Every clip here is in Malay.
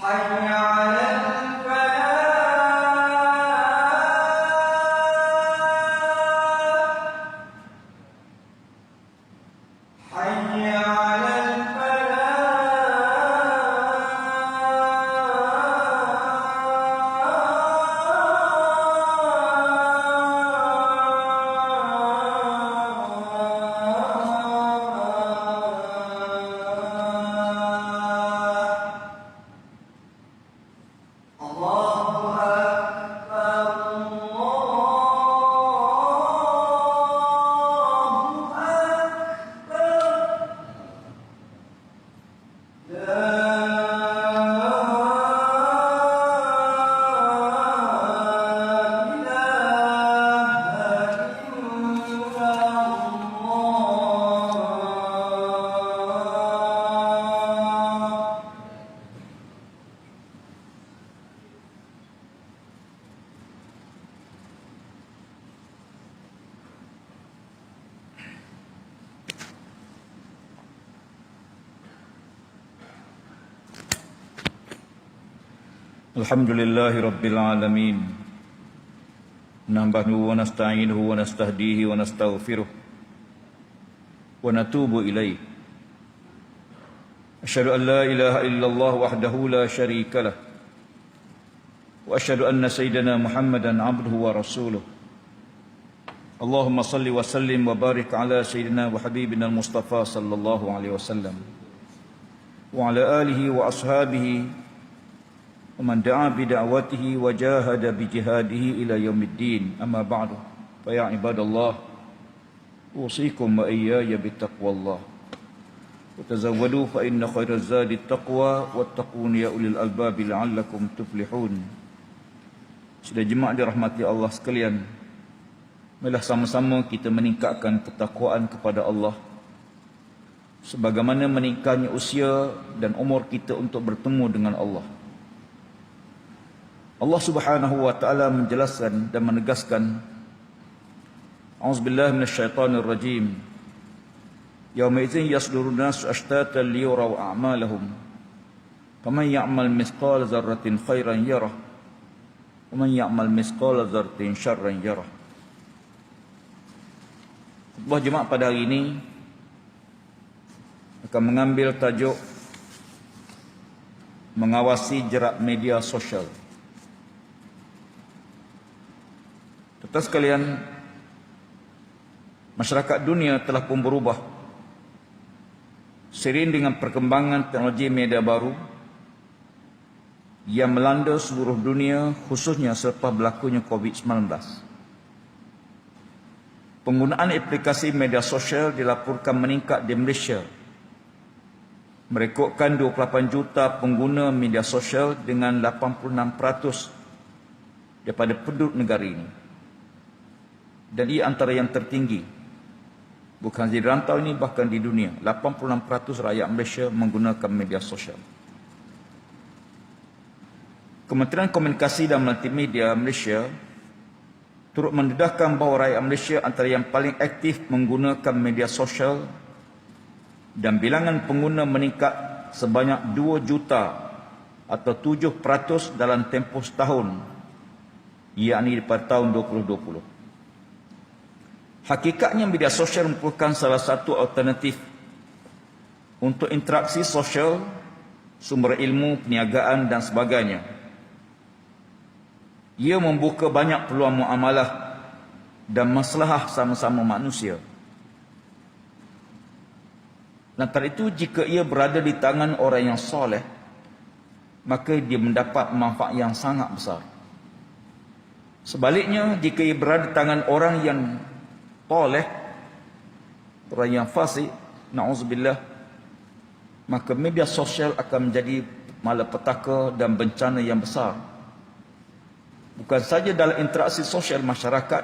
حي على الفلاح حي على Alhamdulillahi Rabbil Alamin. Nahmaduhu wa nasta'inuhu wa nastahdihi wa nastaghfiruh wa natubu ilaih. Asyhadu an la ilaha illallah wahdahu la syarika lah. Wa asyhadu anna sayyidana Muhammadan abduhu wa rasuluh. Allahumma salli wa sallim wa barik ala sayyidina wa habibina al-Mustafa sallallahu alaihi wasallam wa ala alihi wa ashabihi ومن دعا بدعوته وجاهد بجهاده إلى يوم الدين أما بعد فيا عباد الله أوصيكم وإياي بتقوى الله وتزودوا فإن خير الزاد التقوى واتقون يا أولي الألباب لعلكم تفلحون. Sudah jemaah dirahmati Allah sekalian, marilah sama-sama kita meningkatkan ketakwaan kepada Allah sebagaimana meningkatnya usia dan umur kita untuk bertemu dengan Allah. Allah Subhanahu wa taala menjelaskan dan menegaskan, A'udzubillahi minasyaitonir rajim. Yauma idzin yasdurun nasu ashtatan liyuraw a'malahum. Faman ya'mal mithqala dzarratin khairan yarah wa man ya'mal mithqala dzarratin syarran yarah. Khutbah Jumaat pada hari ini akan mengambil tajuk mengawasi jerat media sosial. Tuan sekalian, masyarakat dunia telah pun berubah seiring dengan perkembangan teknologi media baru yang melanda seluruh dunia, khususnya selepas berlakunya COVID-19. Penggunaan aplikasi media sosial dilaporkan meningkat di Malaysia, merekodkan 28 juta pengguna media sosial dengan 86% daripada penduduk negara ini. Dan ia antara yang tertinggi, bukan di rantau ini, bahkan di dunia. 86% rakyat Malaysia menggunakan media sosial. Kementerian Komunikasi dan Multimedia Malaysia turut mendedahkan bahawa rakyat Malaysia antara yang paling aktif menggunakan media sosial dan bilangan pengguna meningkat sebanyak 2 juta atau 7% dalam tempoh setahun, yakni pada tahun 2020. Hakikatnya media sosial merupakan salah satu alternatif untuk interaksi sosial, sumber ilmu, perniagaan dan sebagainya. Ia membuka banyak peluang muamalah dan maslahah sama-sama manusia. Lantaran itu, jika ia berada di tangan orang yang soleh, maka dia mendapat manfaat yang sangat besar. Sebaliknya, jika ia berada di tangan orang yang toleh, orang yang fasik, na'udzubillah, maka media sosial akan menjadi malapetaka dan bencana yang besar. Bukan saja dalam interaksi sosial masyarakat,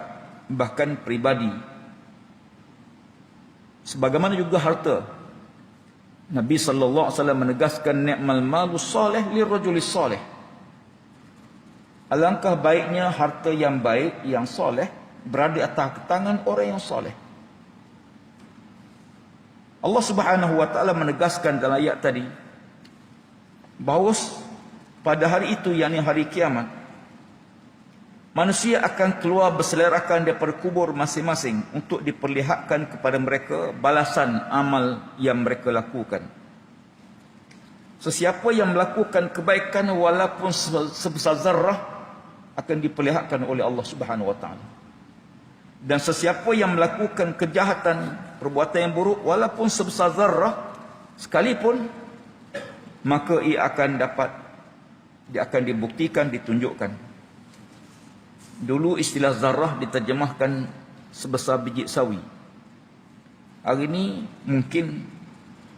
bahkan peribadi. Sebagaimana juga harta. Nabi sallallahu alaihi wasallam menegaskan, ni'mal malus salih lirrajulis salih. Alangkah baiknya harta yang baik, yang soleh, berada atas tangan orang yang soleh. Allah Subhanahu wa taala menegaskan dalam ayat tadi bahawa pada hari itu, yakni hari kiamat, manusia akan keluar berselerakkan daripada kubur masing-masing untuk diperlihatkan kepada mereka balasan amal yang mereka lakukan. Sesiapa yang melakukan kebaikan walaupun sebesar zarrah akan diperlihatkan oleh Allah Subhanahu wa taala. Dan sesiapa yang melakukan kejahatan, perbuatan yang buruk walaupun sebesar zarrah sekalipun, maka ia akan dibuktikan, ditunjukkan. Dulu istilah zarrah diterjemahkan sebesar biji sawi. Hari ini mungkin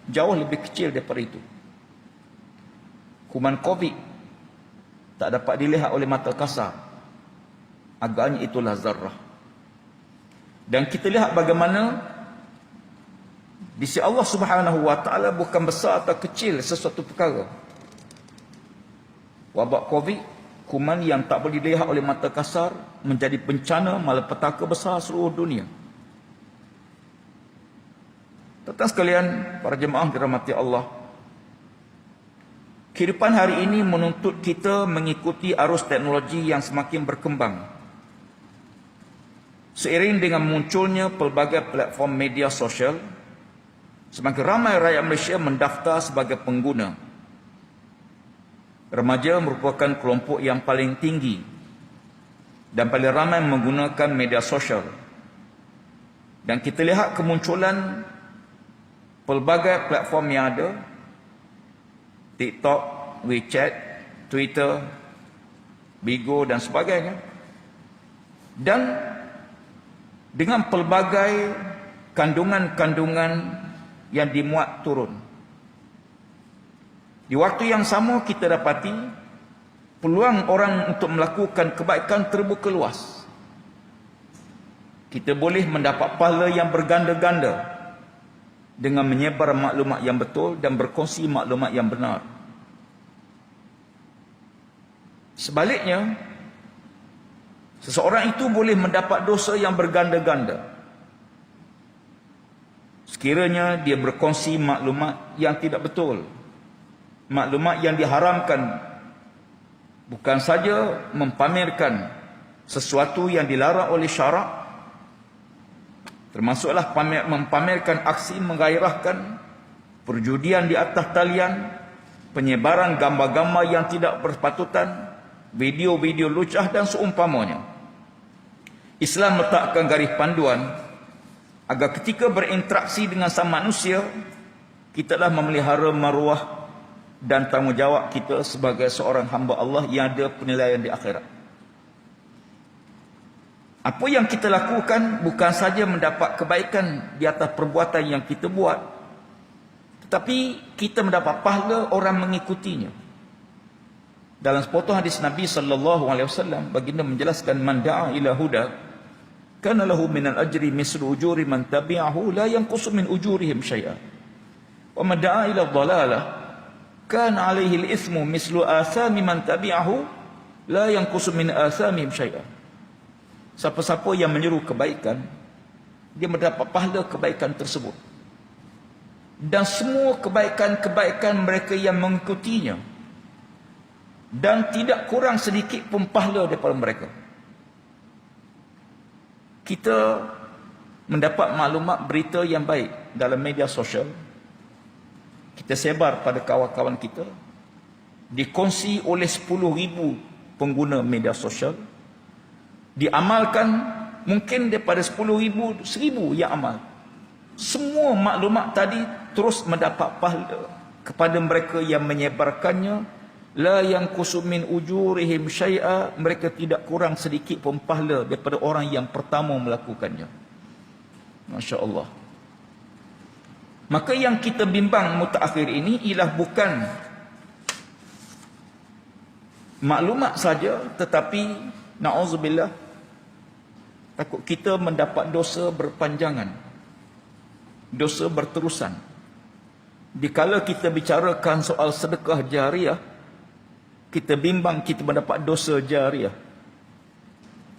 jauh lebih kecil daripada itu. Kuman COVID tak dapat dilihat oleh mata kasar. Agaknya itulah zarrah. Dan kita lihat bagaimana di sisi Allah Subhanahu wa taala bukan besar atau kecil sesuatu perkara. Wabak COVID, kuman yang tak boleh dilihat oleh mata kasar menjadi bencana malapetaka besar seluruh dunia. Tuan-tuan sekalian, para jemaah dirahmati Allah, kehidupan hari ini menuntut kita mengikuti arus teknologi yang semakin berkembang. Seiring dengan munculnya pelbagai platform media sosial, semakin ramai rakyat Malaysia mendaftar sebagai pengguna. Remaja merupakan kelompok yang paling tinggi dan paling ramai menggunakan media sosial. Dan kita lihat kemunculan pelbagai platform yang ada, TikTok, WeChat, Twitter, Bigo dan sebagainya. Dan dengan pelbagai kandungan-kandungan yang dimuat turun. Di waktu yang sama kita dapati peluang orang untuk melakukan kebaikan terbuka luas. Kita boleh mendapat pahala yang berganda-ganda dengan menyebar maklumat yang betul dan berkongsi maklumat yang benar. Sebaliknya, seseorang itu boleh mendapat dosa yang berganda-ganda sekiranya dia berkongsi maklumat yang tidak betul, maklumat yang diharamkan, bukan saja mempamerkan sesuatu yang dilarang oleh syarak, termasuklah mempamerkan aksi menggairahkan, perjudian di atas talian, penyebaran gambar-gambar yang tidak berpatutan, video-video lucah dan seumpamanya. Islam letakkan garis panduan agar ketika berinteraksi dengan sama manusia, kita telah memelihara maruah dan tanggungjawab kita sebagai seorang hamba Allah yang ada penilaian di akhirat. Apa yang kita lakukan bukan saja mendapat kebaikan di atas perbuatan yang kita buat, tetapi kita mendapat pahala orang mengikutinya. Dalam sepotong hadis Nabi sallallahu alaihi wasallam, baginda menjelaskan, man da'a ila huda kana lahu minal ajri mislu ujuri man tabi'ahu la yanqusu min ujurihim syai'a. Wa man da'a ila dhalalah kana alaihi al-ithmu mislu athami man tabi'ahu la yanqusu min athamihim syai'a. Siapa-siapa yang menyeru kebaikan, dia mendapat pahala kebaikan tersebut. Dan semua kebaikan-kebaikan mereka yang mengikutinya, dan tidak kurang sedikit pun pahala daripada mereka. Kita mendapat maklumat berita yang baik dalam media sosial, kita sebar pada kawan-kawan kita, dikongsi oleh 10,000 pengguna media sosial, diamalkan mungkin daripada 10,000, 1,000 yang amal. Semua maklumat tadi terus mendapat pahala kepada mereka yang menyebarkannya. La yanqusu min ujurihim syai'a, mereka tidak kurang sedikit pun pahala daripada orang yang pertama melakukannya. Masya Allah. Maka yang kita bimbang mutaakhir ini ialah bukan maklumat saja, tetapi na'udzubillah, takut kita mendapat dosa berpanjangan, dosa berterusan. Dikala kita bicarakan soal sedekah jariah, kita bimbang kita mendapat dosa jariah.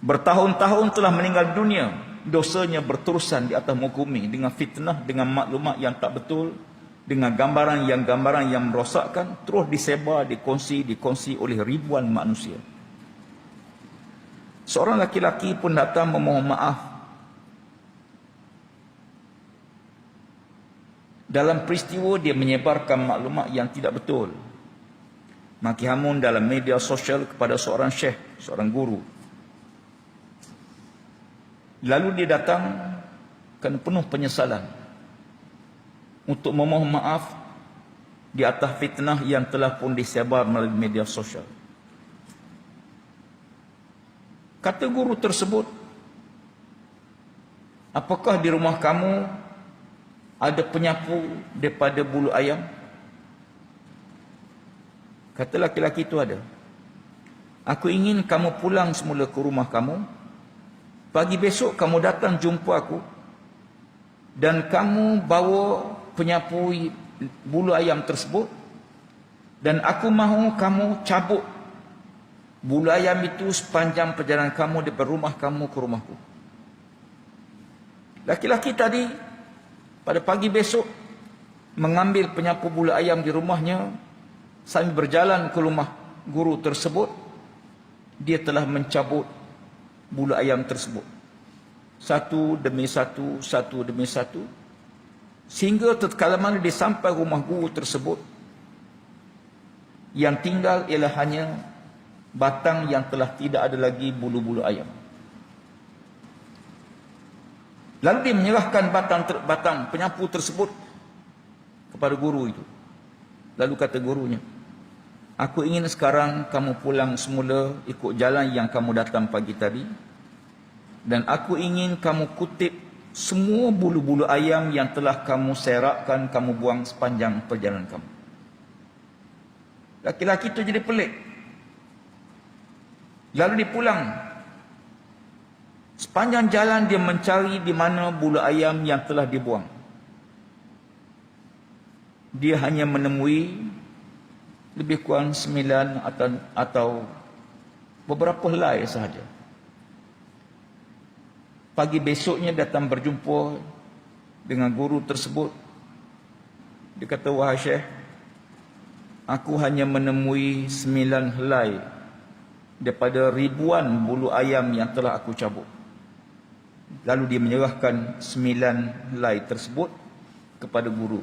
Bertahun-tahun telah meninggal dunia, dosanya berterusan di atas muka bumi dengan fitnah, dengan maklumat yang tak betul, dengan gambaran yang merosakkan, terus disebar, dikongsi oleh ribuan manusia. Seorang laki-laki pun datang memohon maaf dalam peristiwa dia menyebarkan maklumat yang tidak betul, maki hamun dalam media sosial kepada seorang syekh, seorang guru. Lalu dia datang kerana penuh penyesalan untuk memohon maaf di atas fitnah yang telah pun disebar melalui media sosial. Kata guru tersebut, apakah di rumah kamu ada penyapu daripada bulu ayam? Kata laki-laki itu ada. Aku ingin kamu pulang semula ke rumah kamu. Pagi besok kamu datang jumpa aku. Dan kamu bawa penyapu bulu ayam tersebut. Dan aku mahu kamu cabut bulu ayam itu sepanjang perjalanan kamu daripada rumah kamu ke rumahku. Laki-laki tadi pada pagi besok mengambil penyapu bulu ayam di rumahnya. Sambil berjalan ke rumah guru tersebut, dia telah mencabut bulu ayam tersebut. Satu demi satu, satu demi satu. Sehingga tatkala mana dia sampai rumah guru tersebut, yang tinggal ialah hanya batang yang telah tidak ada lagi bulu-bulu ayam. Lalu dia menyerahkan batang penyapu tersebut kepada guru itu. Lalu kata gurunya, aku ingin sekarang kamu pulang semula ikut jalan yang kamu datang pagi tadi. Dan aku ingin kamu kutip semua bulu-bulu ayam yang telah kamu serakkan, kamu buang sepanjang perjalanan kamu. Laki-laki itu jadi pelik. Lalu dia pulang. Sepanjang jalan dia mencari di mana bulu ayam yang telah dibuang. Dia hanya menemui lebih kurang 9 atau beberapa helai sahaja. Pagi besoknya datang berjumpa dengan guru tersebut. Dia kata, wahai syekh, aku hanya menemui 9 helai daripada ribuan bulu ayam yang telah aku cabut. Lalu dia menyerahkan 9 helai tersebut kepada guru.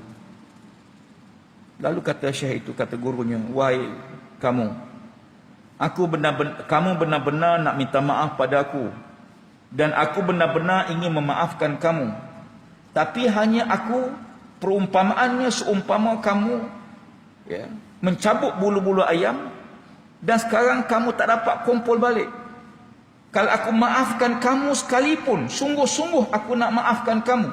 Lalu kata syekh itu, kata gurunya, wahai kamu, kamu benar-benar nak minta maaf pada aku, dan aku benar-benar ingin memaafkan kamu. Tapi hanya aku, perumpamaannya seumpama kamu mencabut bulu-bulu ayam, dan sekarang kamu tak dapat kumpul balik. Kalau aku maafkan kamu sekalipun, sungguh-sungguh aku nak maafkan kamu,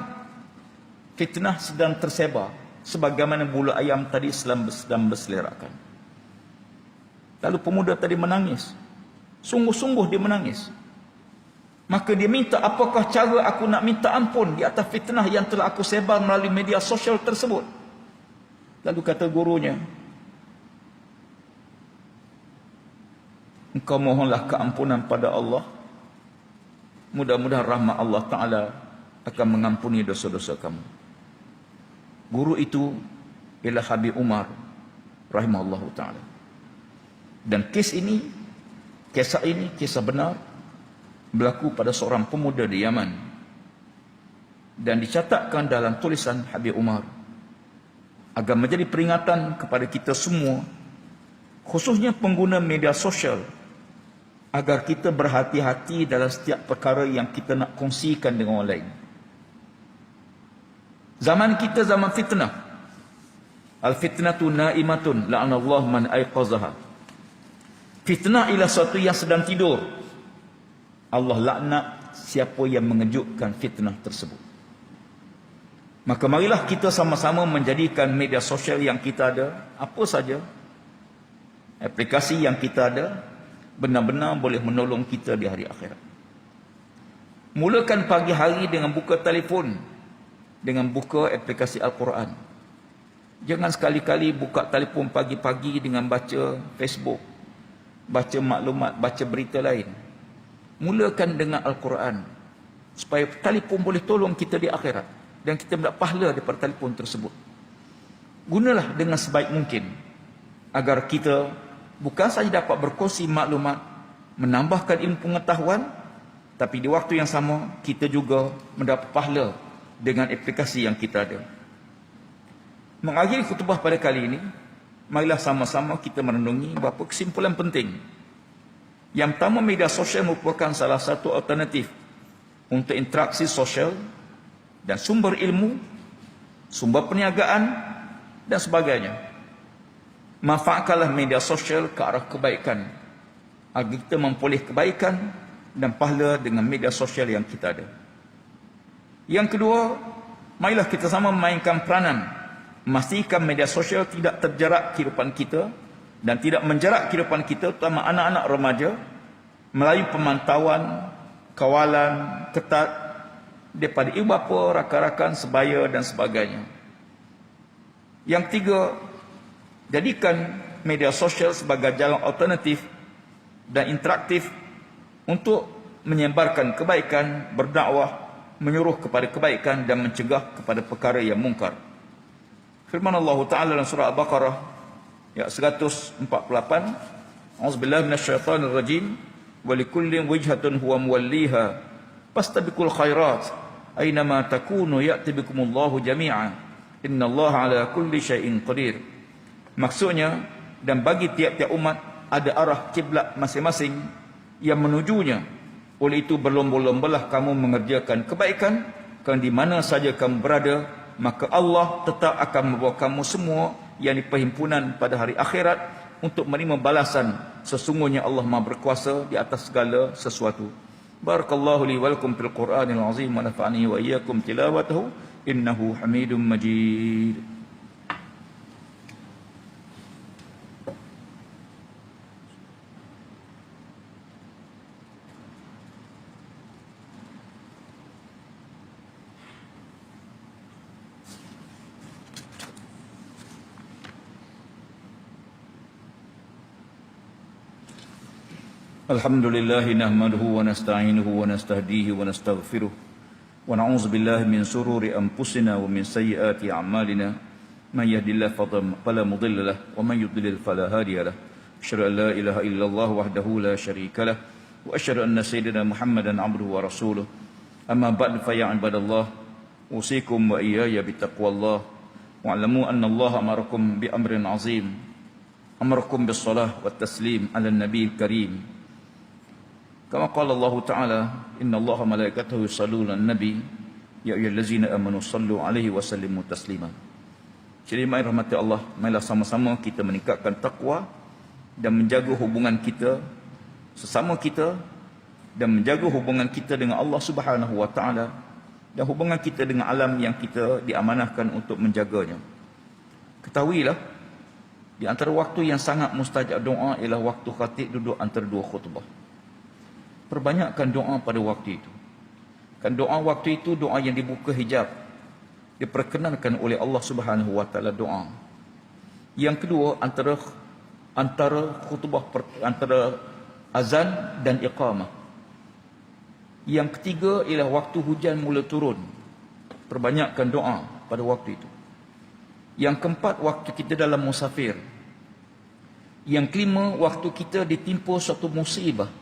fitnah sedang tersebar sebagaimana bulu ayam tadi sedang berselerakkan. Lalu pemuda tadi menangis. Sungguh-sungguh dia menangis. Maka dia minta, apakah cara aku nak minta ampun di atas fitnah yang telah aku sebar melalui media sosial tersebut? Lalu kata gurunya, engkau mohonlah keampunan pada Allah. Mudah-mudahan rahmat Allah Ta'ala akan mengampuni dosa-dosa kamu. Guru itu ialah Habib Umar rahimahullah Ta'ala. Dan kisah ini kisah benar, berlaku pada seorang pemuda di Yaman. Dan dicatatkan dalam tulisan Habib Umar agar menjadi peringatan kepada kita semua, khususnya pengguna media sosial, agar kita berhati-hati dalam setiap perkara yang kita nak kongsikan dengan orang lain. Zaman kita zaman fitnah. Al-fitnatu na'imatun la'anallahu man aiqazaha. Fitnah ialah sesuatu yang sedang tidur. Allah laknat siapa yang mengejutkan fitnah tersebut. Maka marilah kita sama-sama menjadikan media sosial yang kita ada, apa saja aplikasi yang kita ada, benar-benar boleh menolong kita di hari akhirat. Mulakan pagi hari dengan buka telefon, dengan buka aplikasi Al-Quran. Jangan sekali-kali buka telefon pagi-pagi dengan baca Facebook, baca maklumat, baca berita lain. Mulakan dengan Al-Quran, supaya telefon boleh tolong kita di akhirat, dan kita mendapat pahala daripada telefon tersebut. gunalah dengan sebaik mungkin agar kita bukan saja dapat berkongsi maklumat, menambahkan ilmu pengetahuan, tapi di waktu yang sama kita juga mendapat pahala dengan aplikasi yang kita ada. Mengakhiri khutbah pada kali ini, marilah sama-sama kita merenungi beberapa kesimpulan penting. Yang pertama, media sosial merupakan salah satu alternatif untuk interaksi sosial dan sumber ilmu, sumber perniagaan dan sebagainya. Manfaatkanlah media sosial ke arah kebaikan agar kita memperoleh kebaikan dan pahala dengan media sosial yang kita ada. Yang kedua, marilah kita sama memainkan peranan memastikan media sosial tidak terjerat kehidupan kita dan tidak menjerat kehidupan kita, terutama anak-anak remaja, melalui pemantauan, kawalan ketat daripada ibu bapa, rakan-rakan, sebaya dan sebagainya. Yang ketiga, jadikan media sosial sebagai jalan alternatif dan interaktif untuk menyebarkan kebaikan, berdakwah, menyuruh kepada kebaikan dan mencegah kepada perkara yang mungkar. Firman Allah Ta'ala dalam surah Al-Baqarah ayat 148, A'udzubillahi minasyaitonir rajim, wa likullin wijhatun huwa muwalliha fastabiqul khairat aynama takunu ya'ti bikumullahu jami'a innallaha ala kulli syai'in qadir. Maksudnya, dan bagi tiap-tiap umat ada arah kiblat masing-masing yang menujunya. Oleh itu berlomba-lombalah kamu mengerjakan kebaikan, kerana di mana saja kamu berada, maka Allah tetap akan membawa kamu semua yang di perhimpunan pada hari akhirat untuk menerima balasan. Sesungguhnya Allah Maha berkuasa di atas segala sesuatu. Barakallahu li wa lakum fil Qur'anil azim wa nafa'ani wa iyyakum tilawatahu innahu Hamidum Majid. Alhamdulillah nahmaduhu wa nasta'inuhu wa nastahdihi wa nastaghfiruh wa na'udzu billahi min sururi anfusina wa min sayyiati a'malina man yahdihillahu fala mudilla lahu wa man yudlil fala hadiya lahu. Asyhadu an la ilaha illallah wahdahu la syarika lahu wa asyhadu anna sayyidina Muhammadan 'abduhu wa rasuluh. Amma ba'du fa ya ibadallah, usikum wa iyaya bittaqwallah wa'lamu anna Allah amarakum bi amrin 'azim. Amarakum bis salah wat taslim 'ala an-nabiyil karim. Kama qala Allah Ta'ala, inna Allah malaikatahu yusalluna 'alan nabi ya ayyuhallazina amanu sallu 'alaihi wa sallimu taslima. Jadi mai rahmati Allah, marilah sama-sama kita meningkatkan takwa dan menjaga hubungan kita sesama kita dan menjaga hubungan kita dengan Allah Subhanahu wa taala dan hubungan kita dengan alam yang kita diamanahkan untuk menjaganya. Ketahuilah, di antara waktu yang sangat mustajab doa ialah waktu khatib duduk antara dua khutbah. Perbanyakkan doa pada waktu itu. Kan doa waktu itu doa yang dibuka hijab, diperkenankan oleh Allah Subhanahu wa taala doa. Yang kedua, antara khutbah, antara azan dan iqamah. Yang ketiga ialah waktu hujan mula turun. Perbanyakkan doa pada waktu itu. Yang keempat, waktu kita dalam musafir. Yang kelima, waktu kita ditimpa suatu musibah.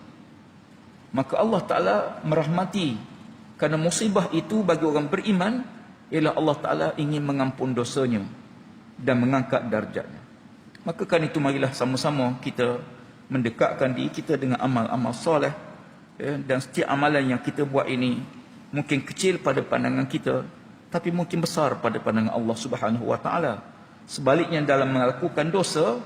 Maka Allah Ta'ala merahmati, kerana musibah itu bagi orang beriman ialah Allah Ta'ala ingin mengampun dosanya dan mengangkat darjatnya. Maka kan itu marilah sama-sama kita mendekatkan diri kita dengan amal-amal soleh, dan setiap amalan yang kita buat ini mungkin kecil pada pandangan kita, tapi mungkin besar pada pandangan Allah Subhanahu wa taala. Sebaliknya, dalam melakukan dosa,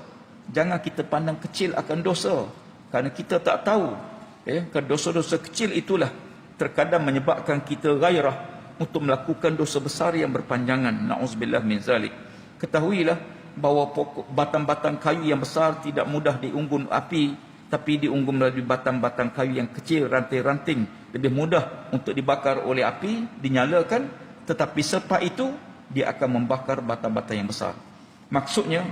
jangan kita pandang kecil akan dosa, kerana kita tak tahu kan dosa-dosa kecil itulah terkadang menyebabkan kita gairah untuk melakukan dosa besar yang berpanjangan. Na'udzubillah min zalik. Ketahuilah bahawa batang-batang kayu yang besar tidak mudah diunggun api, tapi diunggun melalui batang-batang kayu yang kecil, ranting-ranting, lebih mudah untuk dibakar oleh api, dinyalakan, tetapi selepas itu dia akan membakar batang-batang yang besar. Maksudnya,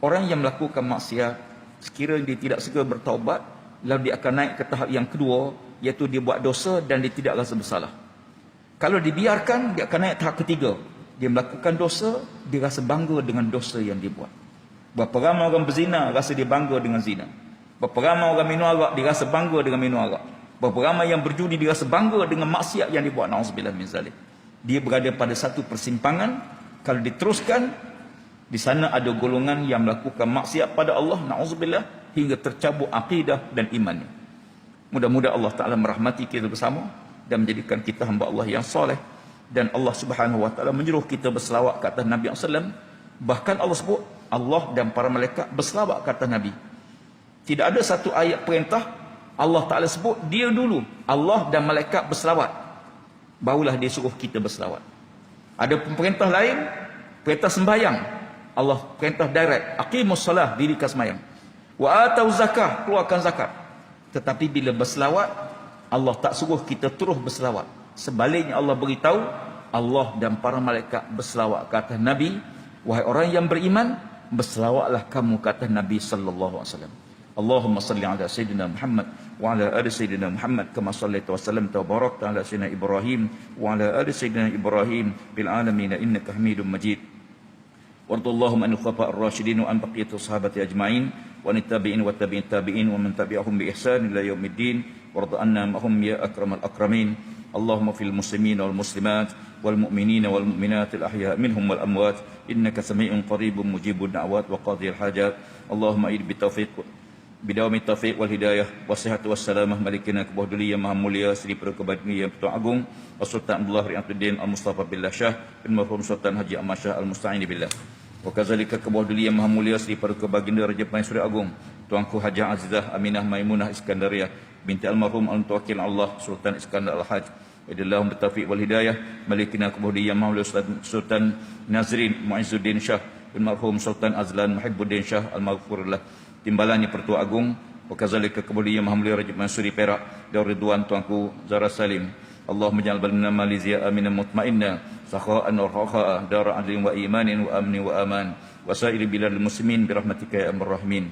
orang yang melakukan maksiat, sekiranya dia tidak segera bertaubat, lalu dia akan naik ke tahap yang kedua, iaitu dia buat dosa dan dia tidak rasa bersalah. Kalau dibiarkan, dia akan naik tahap ketiga, Dia melakukan dosa, dia rasa bangga dengan dosa yang dia buat. Berapa ramai orang berzina rasa dia bangga dengan zina. Berapa ramai orang minum arak dia rasa bangga dengan minum arak. Berapa ramai yang berjudi dia rasa bangga dengan maksiat yang dia buat. Na'udzubillah min zalik. Dia berada pada satu persimpangan. Kalau diteruskan, di sana ada golongan yang melakukan maksiat pada Allah, na'udzubillah, hingga tercabut akidah dan imannya. Mudah-mudahan Allah Ta'ala merahmati kita bersama dan menjadikan kita hamba Allah yang soleh. Dan Allah Subhanahu Wa Ta'ala menyuruh kita berselawat ke atas Nabi SAW. Bahkan Allah sebut Allah dan para malaikat berselawat ke atas Nabi. Tidak ada satu ayat perintah Allah Ta'ala sebut dia dulu, Allah dan malaikat berselawat, barulah dia suruh kita berselawat. Ada perintah lain, perintah sembahyang, Allah perintah direct, aqimus salah, dirikan sembahyang, wa atau zakah, keluarkan zakat. Tetapi bila berselawat, Allah tak suruh kita terus berselawat. Sebaliknya Allah beritahu, Allah dan para malaikat berselawat ke atas Nabi. Wahai orang yang beriman, berselawatlah kamu ke atas Nabi sallallahu alaihi wasallam. Allahumma salli ala sayyidina Muhammad wa ala ali sayyidina Muhammad kama sallaita wa sallamta wa barakta ala sayyidina Ibrahim wa ala ali sayyidina Ibrahim bil alamin innaka Hamidum Majid. Wardallahumma anil khulafa ar-rasyidin wa an baqiyati sahabati ajma'in wa an tabi'in wa tabi'in tabi'in wa man tabi'ahum bi ihsan ila yaumiddin warda anna mahum ya akramal akramin. Allahumma fil muslimin wal muslimat wal mu'minina wal mu'minat al ahya minhum wal amwat innaka sami'un qaribun mujibud da'wat wa qadhil hajat. Allahumma id bi taufiq bidawami taufiq wal hidayah wasihatu wassalamah malikina kebahduli yang maha mulia Seri Perkebadni yang Ketua Agung Sultan Abdullah Riyatuddin Al-Mustafa Billah Shah bin Marhum Sultan Haji Ahmad Shah Al-Musta'ini Billah. Wa kazalika kebahduli yang maha mulia Seri Perkebaginda Raja Mansuri Agung Tuanku Haji Azizah Aminah Maimunah Iskandariah binti Almarhum Al-Tawakkil Allah Sultan Iskandar Al-Haj. Idallahum bitaufiq wal hidayah malikina kebahduli yang maha mulia Sultan Nazrin Muizzuddin Shah bin Marhum Sultan Azlan Muhibbuddin Shah Al-Maghfurullah Timbalannya Pertua Agung. Wakazalika kemuliaan Maha Mulia Raja Mansuri Perak Daur Ridwan Tuanku Zara Salim. Allahumma ja'al baladana Malaysia aminan mutmainna sakha'an wa rakha'an dara adlin wa imanin wa amni wa aman wa sa'iri biladil muslimin birahmatika ya arhamar rahimin.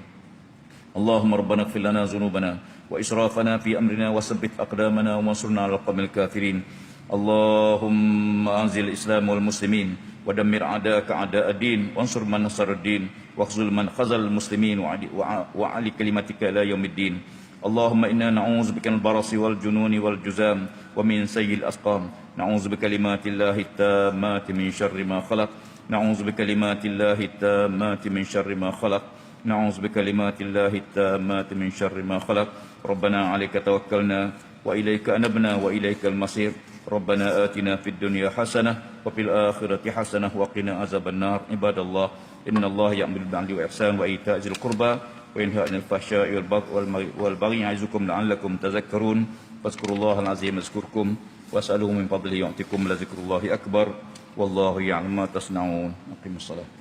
Allahumma rabbana ighfir lana dhunubana wa israfana fi amrina wa tsabbit aqdamana wa ansurna 'alal qawmil kafirin. Allahumma anzil Islam wal muslimin wa dammir a'da'aka a'da'ad-din wansur man nasaraddin wakhzul man khazal muslimin wa ali kalimatika ila yaumiddin. Allahumma inna na'udzubika minal barasi wal jununi wal juzam wa min sayyi'il asqam. Na'udzubika kalimatillahi tammati min syarri ma khalaq. Na'udzubika kalimatillahi tammati min syarri ma khalaq. Na'udzubika kalimatillahi tammati min syarri ma khalaq. Rabbana 'alaika tawakkalna wa ilaika anabna wa ilaikal masir. ربنا آتنا في الدنيا حسنة وفي الآخرة حسنة وقنا عذاب النار. عباد الله إن الله يأمر بالعدل والإحسان وإيتاء ذي القربى وينهى عن الفحشاء والبغي يعظكم لعلكم تذكرون. فاذكروا الله العظيم يذكركم واسألوه من فضله يعطكم. لذكر الله أكبر والله يعلم ما تصنعون. أقيموا الصلاة.